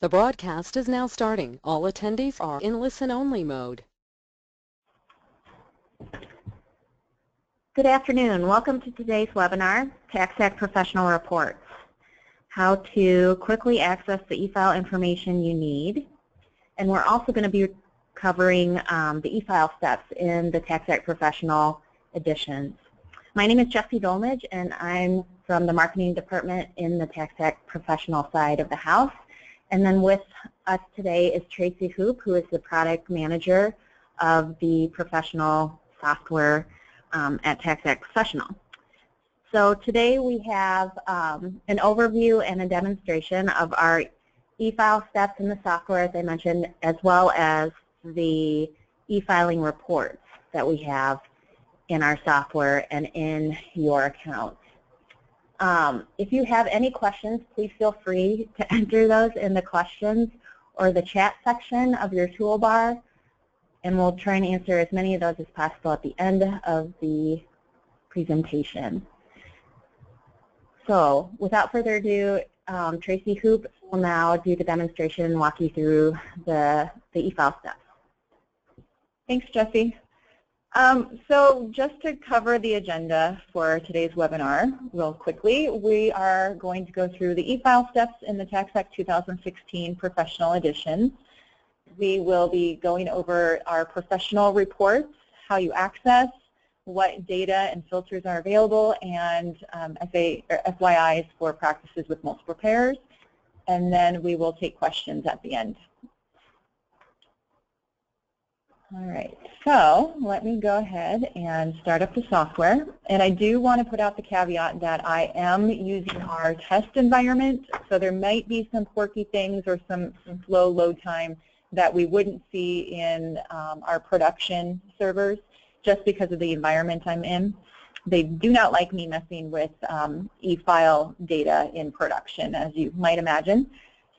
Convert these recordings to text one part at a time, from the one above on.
The broadcast is now starting. All attendees are in listen-only mode. Good afternoon. Welcome to today's webinar, TaxAct Professional Reports. How to quickly access the e-file information you need. And we're also going to be covering the e-file steps in the TaxAct Professional Editions. My name is Jessie Dolmage, and I'm from the Marketing Department in the TaxAct Professional side of the house. And then with us today is Tracy Hoop, who is the Product Manager of the Professional Software at TaxAct Professional. So today we have an overview and a demonstration of our e-file steps in the software, as I mentioned, as well as the e-filing reports that we have in our software and in your accounts. If you have any questions, please feel free to enter those in the questions or the chat section of your toolbar, and we'll try and answer as many of those as possible at the end of the presentation. So without further ado, Tracy Hoop will now do the demonstration and walk you through the e-file steps. Thanks, Jessie. So just to cover the agenda for today's webinar real quickly, we are going to go through the e-file steps in the TaxAct 2016 Professional Editions. We will be going over our professional reports, how you access, what data and filters are available, and FYIs for practices with multiple preparers, and then we will take questions at the end. All right, so let me go ahead and start up the software. And I do want to put out the caveat that I am using our test environment, so there might be some quirky things or some slow load time that we wouldn't see in our production servers just because of the environment I'm in. They do not like me messing with e-file data in production, as you might imagine.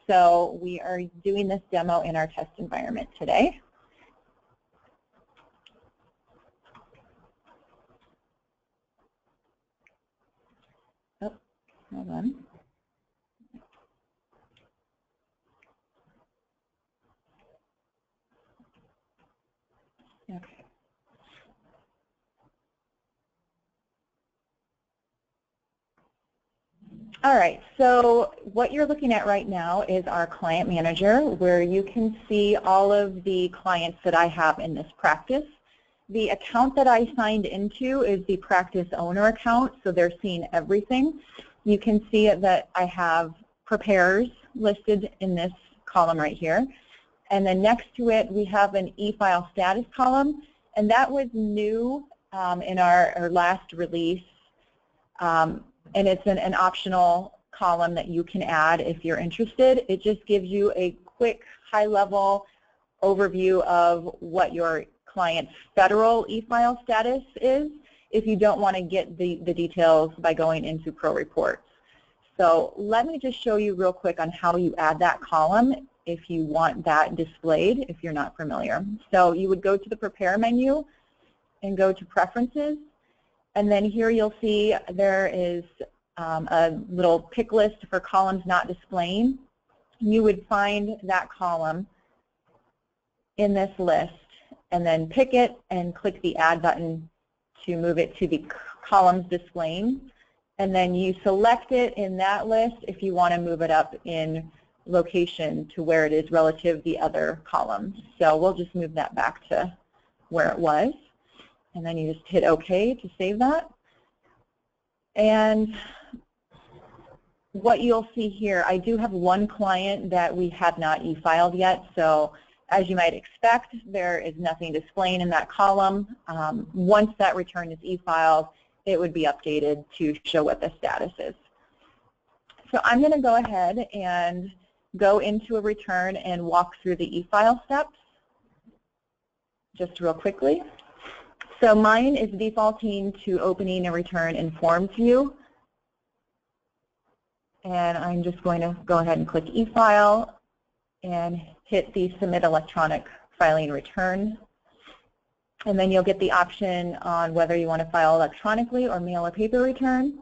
So we are doing this demo in our test environment today. Oh, hold on. Okay. All right, so what you're looking at right now is our Client Manager, where you can see all of the clients that I have in this practice. The account that I signed into is the practice owner account, so they're seeing everything. You can see that I have preparers listed in this column right here. And then next to it, we have an e-file status column, and that was new in our last release. And it's an optional column that you can add if you're interested. It just gives you a quick, high-level overview of what your client's federal e-file status is if you don't want to get the details by going into Pro Reports. So let me just show you real quick on how you add that column if you want that displayed, if you're not familiar. So you would go to the Prepare menu and go to Preferences. And then here you'll see there is a little pick list for columns not displaying. You would find that column in this list and then pick it and click the Add button to move it to the columns displaying. And then you select it in that list if you want to move it up in location to where it is relative to the other columns. So we'll just move that back to where it was. And then you just hit OK to save that. And what you'll see here, I do have one client that we have not e-filed yet. So as you might expect, there is nothing displaying in that column. Once that return is e-filed, it would be updated to show what the status is. So I'm going to go ahead and go into a return and walk through the e-file steps just real quickly. So mine is defaulting to opening a return in Forms view. And I'm just going to go ahead and click e-file and hit the Submit Electronic Filing Return. And then you'll get the option on whether you want to file electronically or mail a paper return.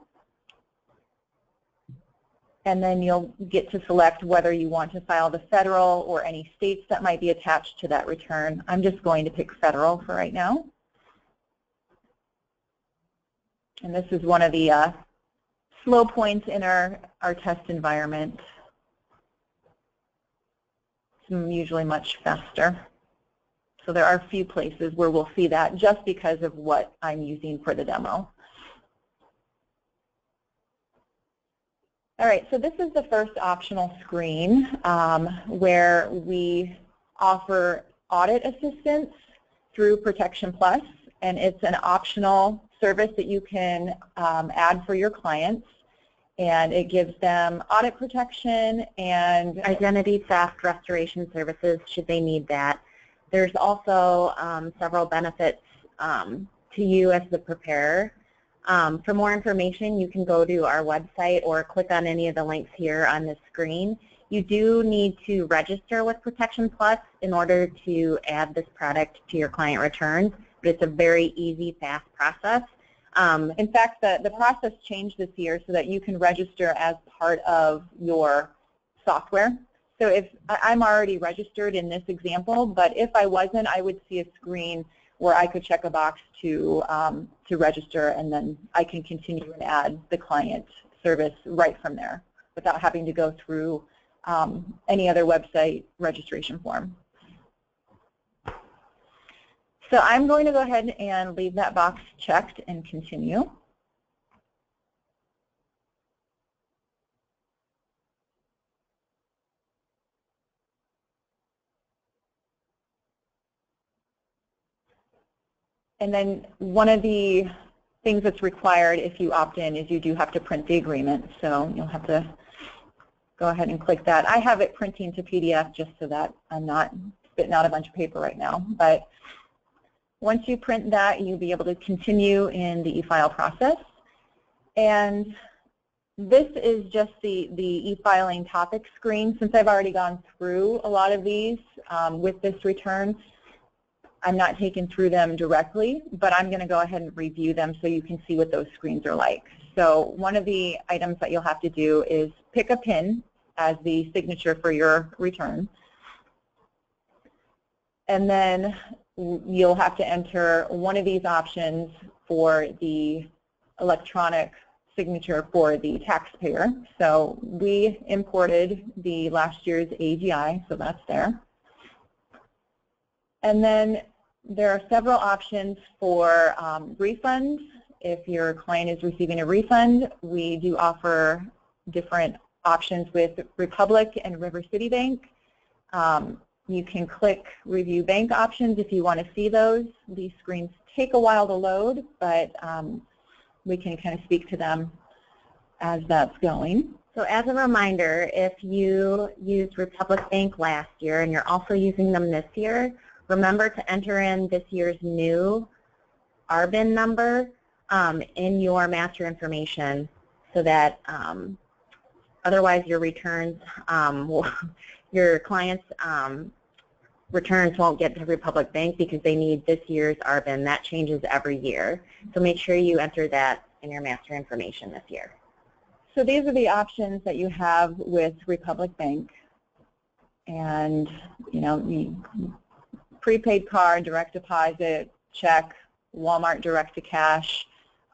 and then you'll get to select whether you want to file the federal or any states that might be attached to that return. I'm just going to pick federal for right now. And this is one of the slow points in our test environment. It's usually much faster. So there are a few places where we'll see that just because of what I'm using for the demo. All right, so this is the first optional screen where we offer audit assistance through Protection Plus, and it's an optional service that you can add for your clients, and it gives them audit protection and identity theft restoration services should they need that. There's also several benefits to you as the preparer. For more information, you can go to our website or click on any of the links here on the screen. You do need to register with Protection Plus in order to add this product to your client returns, but it's a very easy, fast process. In fact, the process changed this year so that you can register as part of your software. So if I'm already registered in this example, but if I wasn't, I would see a screen where I could check a box to register, and then I can continue and add the client service right from there without having to go through any other website registration form. So I'm going to go ahead and leave that box checked and continue. And then one of the things that's required if you opt in is you do have to print the agreement. So you'll have to go ahead and click that. I have it printing to PDF just so that I'm not spitting out a bunch of paper right now. But once you print that, you'll be able to continue in the e-file process. And this is just the e-filing topic screen. Since I've already gone through a lot of these with this return, I'm not taking through them directly, but I'm going to go ahead and review them so you can see what those screens are like. So one of the items that you'll have to do is pick a PIN as the signature for your return. And then you'll have to enter one of these options for the electronic signature for the taxpayer. So we imported the last year's AGI, so that's there. And then there are several options for refunds. If your client is receiving a refund, we do offer different options with Republic and River City Bank. You can click Review Bank Options if you want to see those. These screens take a while to load, but we can kind of speak to them as that's going. So as a reminder, if you used Republic Bank last year and you're also using them this year, remember to enter in this year's new RBIN number in your master information so that otherwise your returns, your clients' returns won't get to Republic Bank because they need this year's RBIN. That changes every year. So make sure you enter that in your master information this year. So these are the options that you have with Republic Bank. And, you know, prepaid card, direct deposit, check, Walmart direct to cash,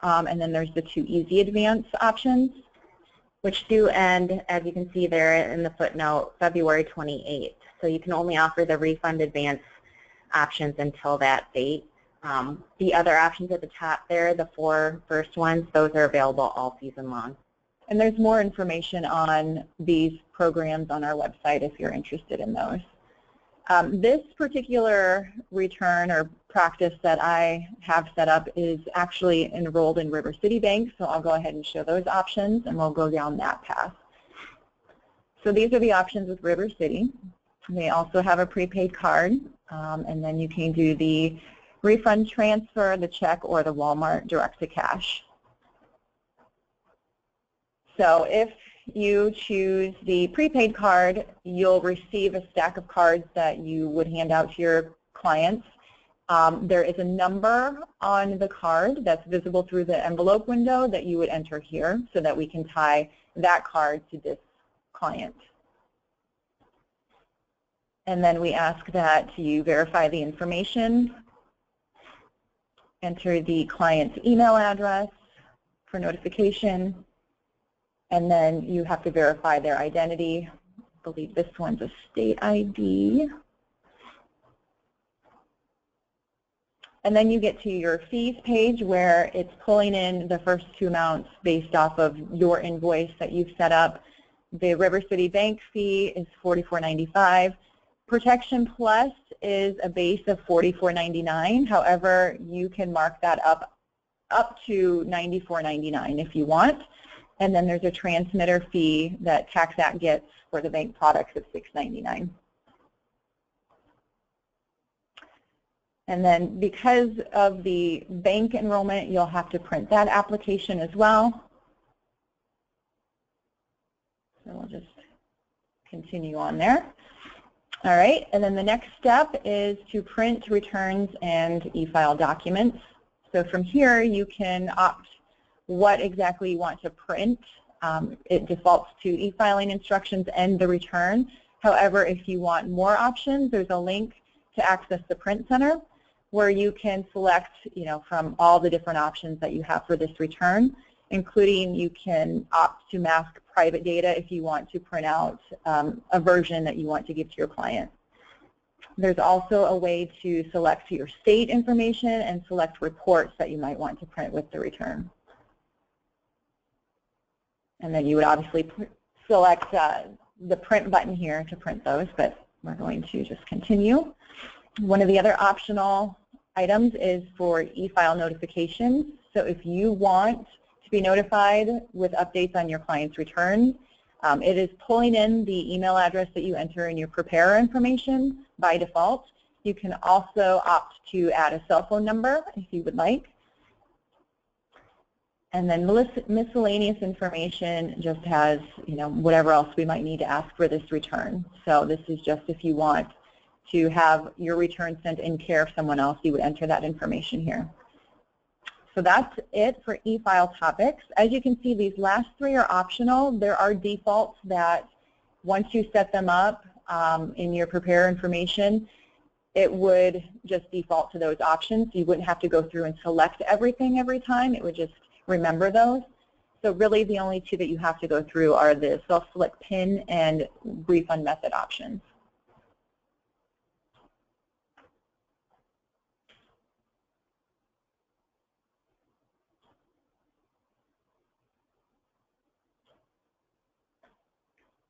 and then there's the 2 Easy Advance options, which do end, as you can see there in the footnote, February 28th. So you can only offer the refund advance options until that date. The other options at the top there, the 4 first ones, those are available all season long. And there's more information on these programs on our website if you're interested in those. This particular return or practice that I have set up is actually enrolled in River City Bank, so I'll go ahead and show those options and we'll go down that path. So these are the options with River City. They also have a prepaid card, and then you can do the refund transfer, the check, or the Walmart direct to cash. So if you choose the prepaid card, you'll receive a stack of cards that you would hand out to your clients. There is a number on the card that's visible through the envelope window that you would enter here so that we can tie that card to this client. And then we ask that you verify the information, enter the client's email address for notification, and then you have to verify their identity. I believe this one's a state ID. And then you get to your fees page where it's pulling in the first two amounts based off of your invoice that you've set up. The River City Bank fee is $44.95. Protection Plus is a base of $44.99. However, you can mark that up to $94.99 if you want. And then there's a transmitter fee that TaxAct gets for the bank products of $6.99. And then because of the bank enrollment, you'll have to print that application as well. So we'll just continue on there. All right, and then the next step is to print returns and e-file documents. So from here, you can opt what exactly you want to print. It defaults to e-filing instructions and the return. However, if you want more options, there's a link to access the Print Center where you can select, from all the different options that you have for this return, including you can opt to mask private data if you want to print out a version that you want to give to your client. There's also a way to select your state information and select reports that you might want to print with the return. And then you would obviously select the print button here to print those, but we're going to just continue. One of the other optional items is for e-file notifications. So if you want to be notified with updates on your client's return, it is pulling in the email address that you enter in your preparer information by default. You can also opt to add a cell phone number if you would like. And then miscellaneous information just has, whatever else we might need to ask for this return. So this is just if you want to have your return sent in care of someone else, you would enter that information here. So that's it for e-file topics. As you can see, these last three are optional. There are defaults that once you set them up in your preparer information, it would just default to those options. You wouldn't have to go through and select everything every time. It would just remember those. So really the only two that you have to go through are the self-select PIN and refund method options.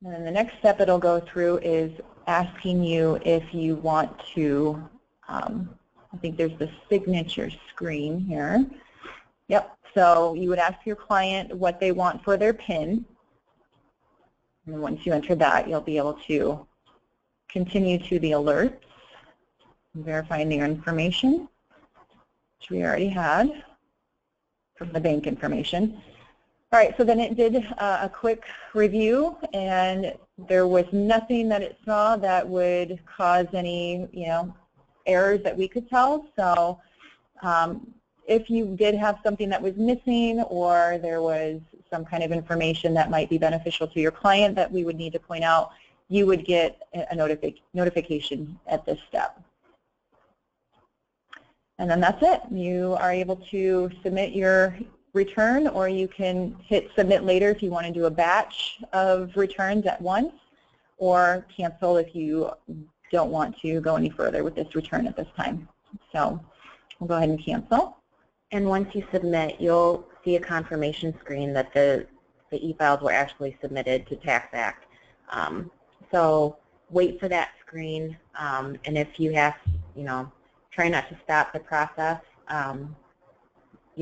And then the next step it'll go through is asking you if you want to, I think there's the signature screen here. Yep, so you would ask your client what they want for their PIN. And once you enter that, you'll be able to continue to the alerts, verifying their information, which we already had from the bank information. All right, so then it did a quick review, and there was nothing that it saw that would cause any, errors that we could tell. So if you did have something that was missing, or there was some kind of information that might be beneficial to your client that we would need to point out, you would get a notification at this step. And then that's it. You are able to submit your return, or you can hit submit later if you want to do a batch of returns at once, or cancel if you don't want to go any further with this return at this time. So we'll go ahead and cancel. And once you submit, you'll see a confirmation screen that the e-files were actually submitted to TaxAct. So wait for that screen, and if you have, try not to stop the process.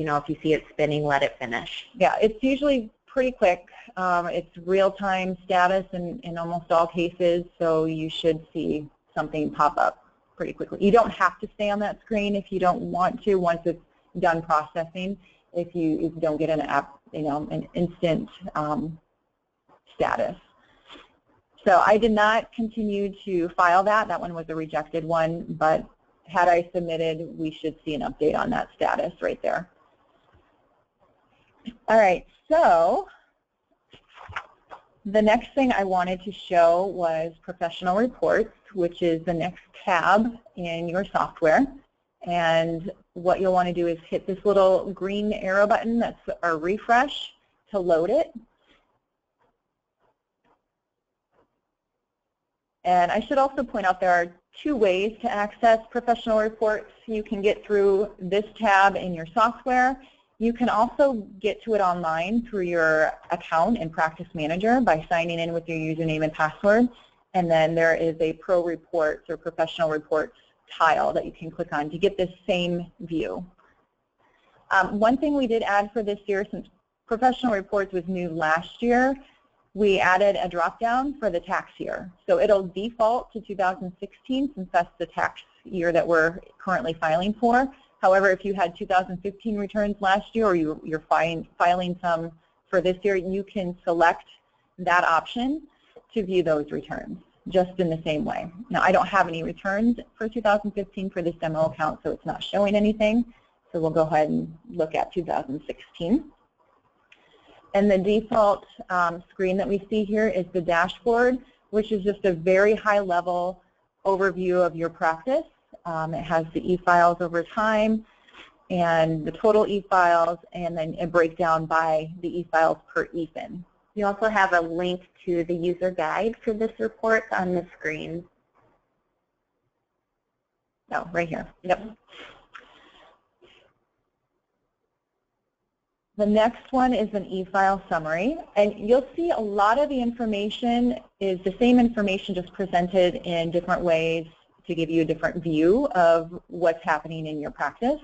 If you see it spinning, let it finish. Yeah, it's usually pretty quick. It's real-time status in almost all cases, so you should see something pop up pretty quickly. You don't have to stay on that screen if you don't want to once it's done processing, if you don't get an an instant status. So I did not continue to file that. That one was a rejected one, but had I submitted, we should see an update on that status right there. All right, so The next thing I wanted to show was professional reports, which is the next tab in your software. And what you'll want to do is hit this little green arrow button that's a refresh to load it. And I should also point out there are two ways to access professional reports. You can get through this tab in your software. You can also get to it online through your account in Practice Manager by signing in with your username and password. And then there is a Pro Reports or Professional Reports tile that you can click on to get this same view. One thing we did add for this year, since Professional Reports was new last year, we added a drop-down for the tax year. So it'll default to 2016 since that's the tax year that we're currently filing for. However, if you had 2015 returns last year or you're filing some for this year, you can select that option to view those returns, just in the same way. Now, I don't have any returns for 2015 for this demo account, so it's not showing anything. So we'll go ahead and look at 2016. And the default screen that we see here is the dashboard, which is just a very high-level overview of your practice. It has the e-files over time and the total e-files, and then a breakdown by the e-files per EFIN. You also have a link to the user guide for this report on the screen. Oh, right here. Yep. The next one is an e-file summary, and you'll see a lot of the information is the same information, just presented in different ways to give you a different view of what's happening in your practice.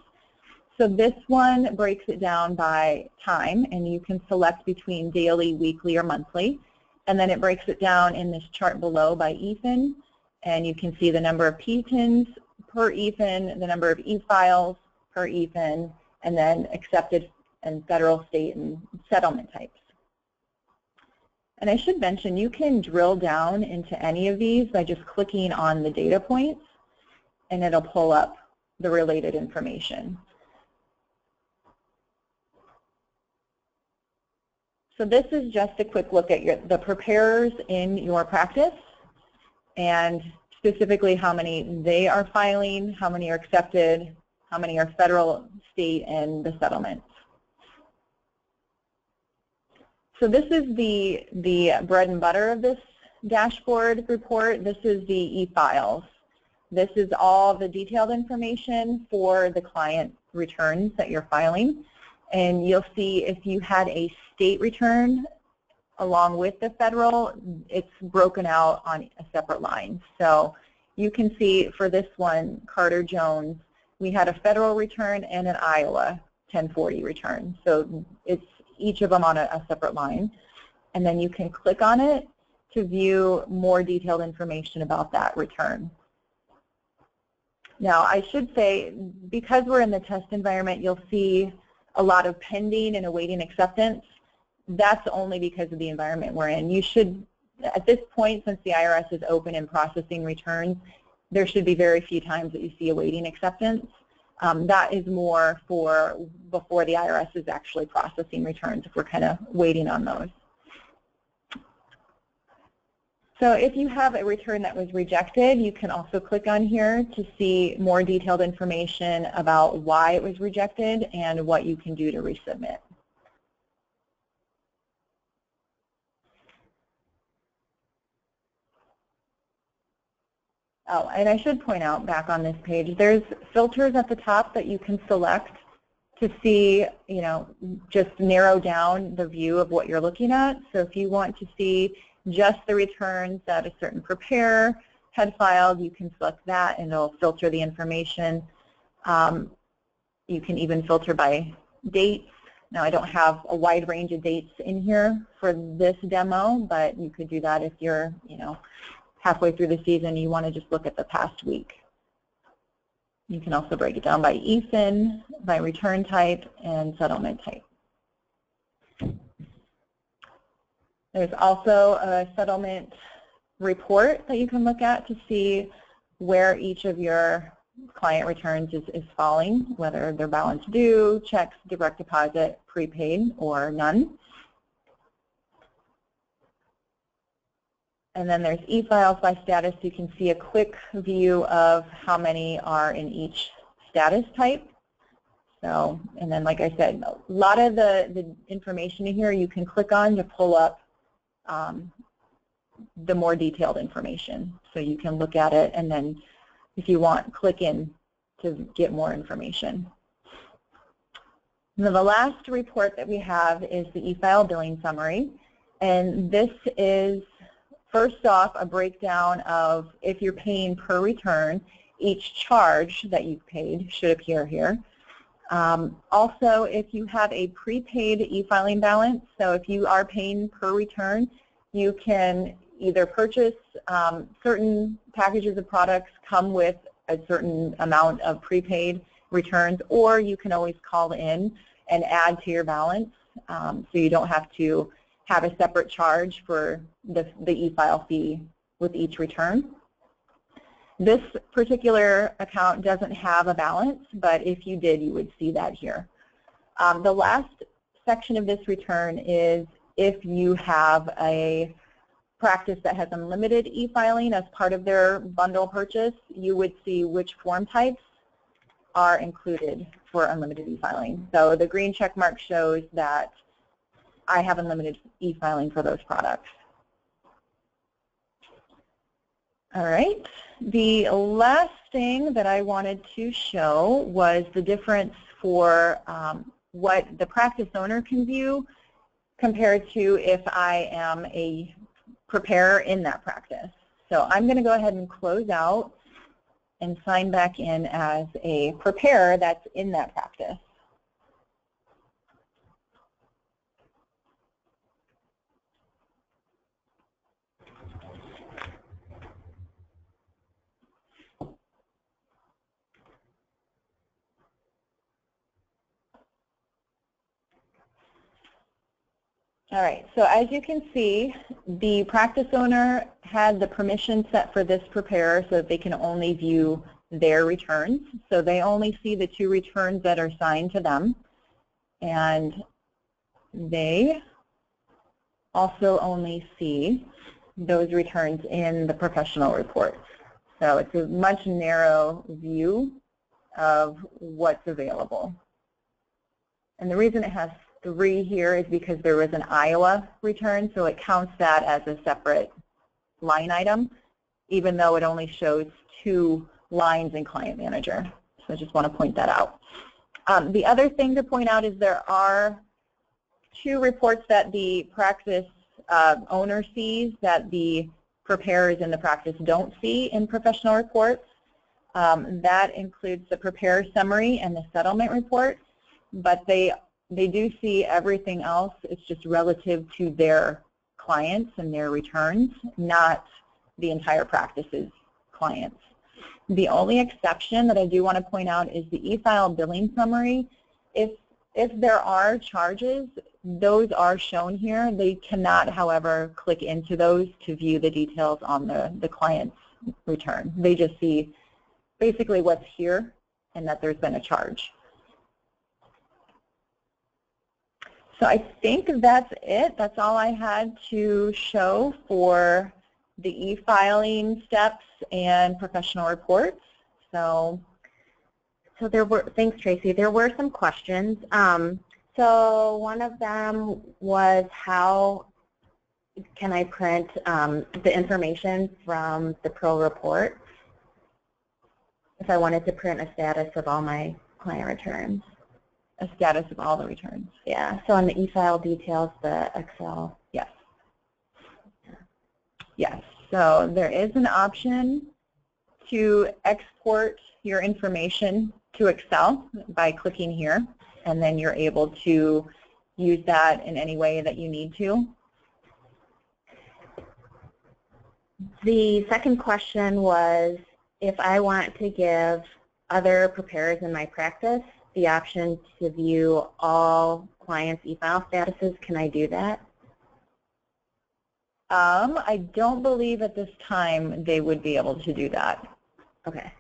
So this one breaks it down by time, and you can select between daily, weekly, or monthly. And then it breaks it down in this chart below by EFIN, and you can see the number of PTINs per EFIN, the number of e-files per EFIN, and then accepted and federal, state, and settlement types. And I should mention, you can drill down into any of these by just clicking on the data points, and it'll pull up the related information. So this is just a quick look at the preparers in your practice, and specifically how many they are filing, how many are accepted, how many are federal, state, and the settlements. So this is the bread and butter of this dashboard report. This is the e-files. This is all the detailed information for the client returns that you're filing. And you'll see if you had a state return along with the federal, it's broken out on a separate line. So you can see for this one, Carter Jones, we had a federal return and an Iowa 1040 return. So it's each of them on a separate line. And then you can click on it to view more detailed information about that return. Now, I should say, because we're in the test environment, you'll see a lot of pending and awaiting acceptance. That's only because of the environment we're in. You should, at this point, since the IRS is open and processing returns, there should be very few times that you see awaiting acceptance. That is more for before the IRS is actually processing returns, if we're kind of waiting on those. So if you have a return that was rejected, you can also click on here to see more detailed information about why it was rejected and what you can do to resubmit. Oh, and I should point out back on this page, there's filters at the top that you can select to see, just narrow down the view of what you're looking at. So if you want to see just the returns that a certain preparer had filed, you can select that and it'll filter the information. You can even filter by dates. Now, I don't have a wide range of dates in here for this demo, but you could do that if you're, halfway through the season, you want to just look at the past week. You can also break it down by EFIN, by return type, and settlement type. There's also a settlement report that you can look at to see where each of your client returns is falling, whether they're balance due, checks, direct deposit, prepaid, or none. And then there's e-files by status. You can see a quick view of how many are in each status type. So, and then like I said, a lot of the information in here you can click on to pull up the more detailed information. So you can look at it and then if you want, click in to get more information. Now, the last report that we have is the e-file billing summary. And this is, first off, a breakdown of if you're paying per return, each charge that you've paid should appear here. Also, if you have a prepaid e-filing balance, so if you are paying per return, you can either purchase certain packages of products come with a certain amount of prepaid returns, or you can always call in and add to your balance, so you don't have to have a separate charge for the e-file fee with each return. This particular account doesn't have a balance, but if you did, you would see that here. The last section of this return is if you have a practice that has unlimited e-filing as part of their bundle purchase, you would see which form types are included for unlimited e-filing. So the green check mark shows that I have unlimited e-filing for those products. All right. The last thing that I wanted to show was the difference for what the practice owner can view compared to if I am a preparer in that practice. So I'm going to go ahead and close out and sign back in as a preparer that's in that practice. All right, so as you can see, the practice owner had the permission set for this preparer so that they can only view their returns. So they only see the 2 returns that are assigned to them. And they also only see those returns in the professional reports. So it's a much narrow view of what's available. And the reason it has 3 here is because there was an Iowa return, so it counts that as a separate line item, even though it only shows 2 lines in Client Manager. So I just want to point that out. The other thing to point out is there are 2 reports that the practice owner sees that the preparers in the practice don't see in professional reports. That includes the preparer summary and the settlement report, but they do see everything else. It's just relative to their clients and their returns, not the entire practice's clients. The only exception that I do want to point out is the e-file billing summary. If there are charges, those are shown here. They cannot, however, click into those to view the details on the client's return. They just see basically what's here and that there's been a charge. So I think that's it. That's all I had to show for the e-filing steps and professional reports. So there were, thanks Tracy, there were some questions. So one of them was, how can I print the information from the Pro report if I wanted to print a status of all my client returns? A status of all the returns. Yeah, so on the e-file details, the Excel. Yes. Yes, so there is an option to export your information to Excel by clicking here, and then you're able to use that in any way that you need to. The second question was, if I want to give other preparers in my practice the option to view all clients' e-file statuses, can I do that? I don't believe at this time they would be able to do that. Okay.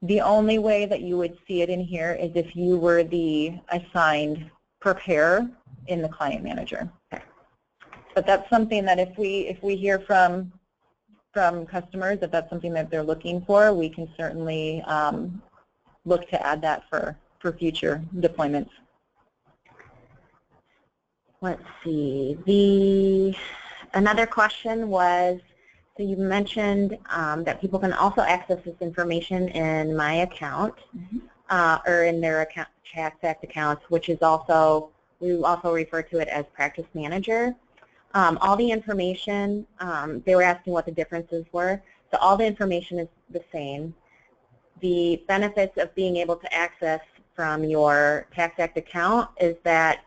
The only way that you would see it in here is if you were the assigned preparer in the Client Manager. Okay. But that's something that if we hear from customers that that's something that they're looking for, we can certainly look to add that for future deployments. Let's see. Another question was, so you mentioned that people can also access this information in My Account, or in their account, TaxAct accounts, which is also, we also refer to it as Practice Manager. All the information, they were asking what the differences were. So all the information is the same. The benefits of being able to access from your TaxAct account is that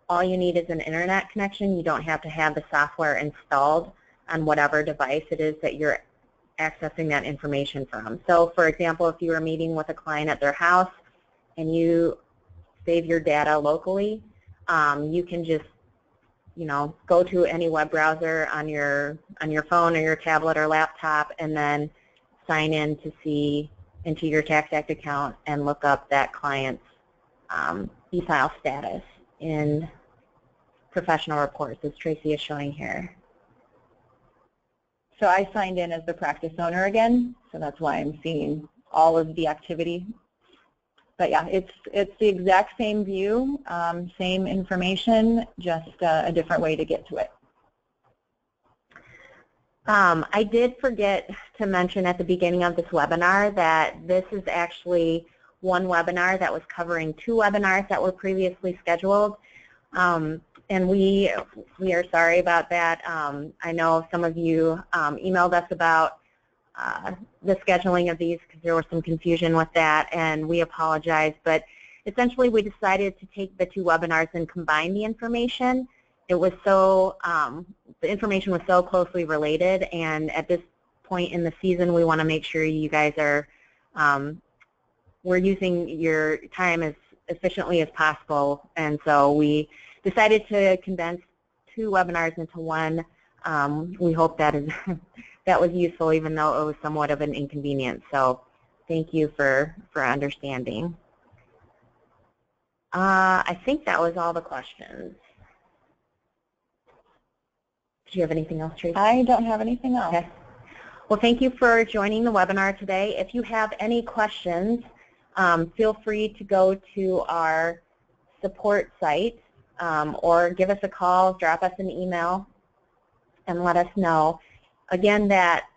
all you need is an internet connection. You don't have to have the software installed on whatever device it is that you're accessing that information from. So for example, if you were meeting with a client at their house and you save your data locally, you can just, you know, go to any web browser on your phone or your tablet or laptop and then sign in to see into your TaxAct account and look up that client's Efile status in professional reports, as Tracy is showing here. So I signed in as the practice owner again, so that's why I'm seeing all of the activity. But yeah, it's the exact same view, same information, just a different way to get to it. I did forget to mention at the beginning of this webinar that this is actually one webinar that was covering two webinars that were previously scheduled. And we are sorry about that. I know some of you emailed us about the scheduling of these because there was some confusion with that, and we apologize. But essentially, we decided to take the two webinars and combine the information. It was so, the information was so closely related, and at this point in the season, we want to make sure you guys are, we're using your time as efficiently as possible, and so we decided to condense two webinars into one. We hope that that was useful, even though it was somewhat of an inconvenience. So thank you for understanding. I think that was all the questions. Do you have anything else, Tracy? I don't have anything else. Okay. Well, thank you for joining the webinar today. If you have any questions, feel free to go to our support site or give us a call, drop us an email, and let us know. Again, that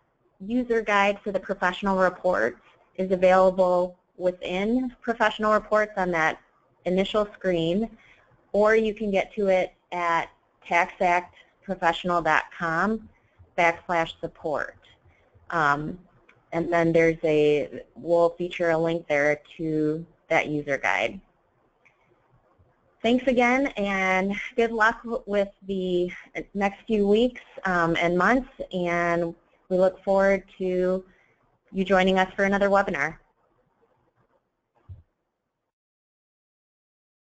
user guide for the professional reports is available within professional reports on that initial screen, or you can get to it at taxactprofessional.com/support. And then we'll feature a link there to that user guide. Thanks again, and good luck with the next few weeks and months, and we look forward to you joining us for another webinar.